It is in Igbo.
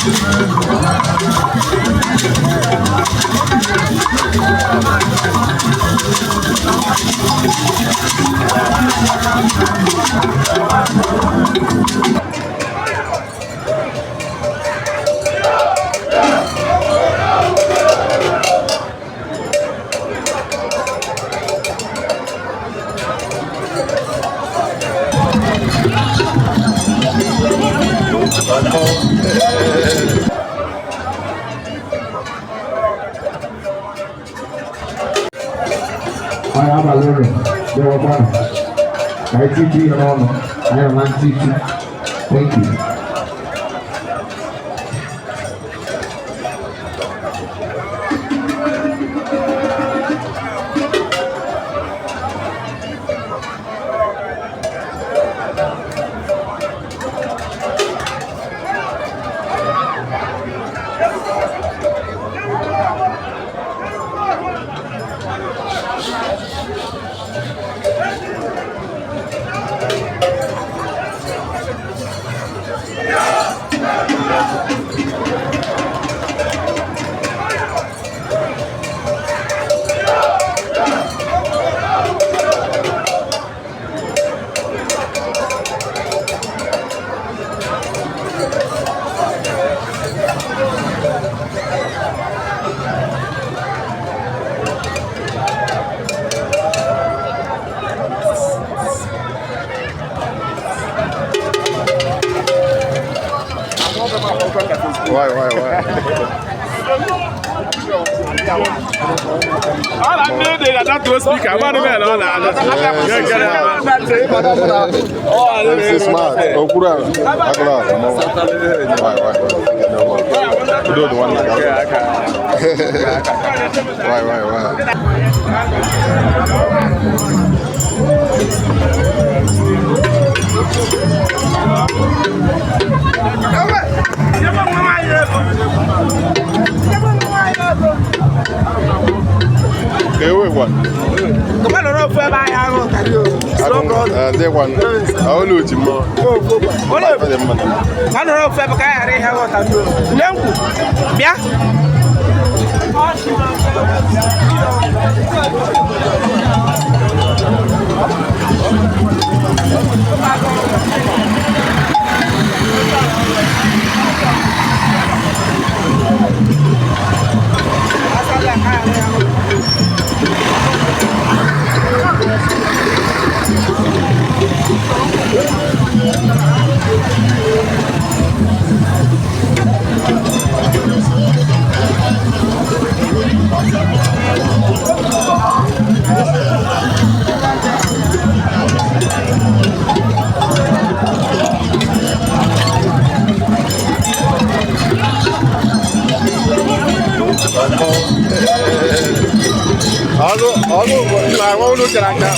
I am a learner. There are one. I teach you on. I am one teacher. Thank you. Why? All I need is that to speak. I'm not man. This is smart. Oh, good. Do the one. Why? Okay, wait, what? Come on, no, for my house. They want. I will lose you more. I don't know if I have what I do. No, yeah. I won't look like that.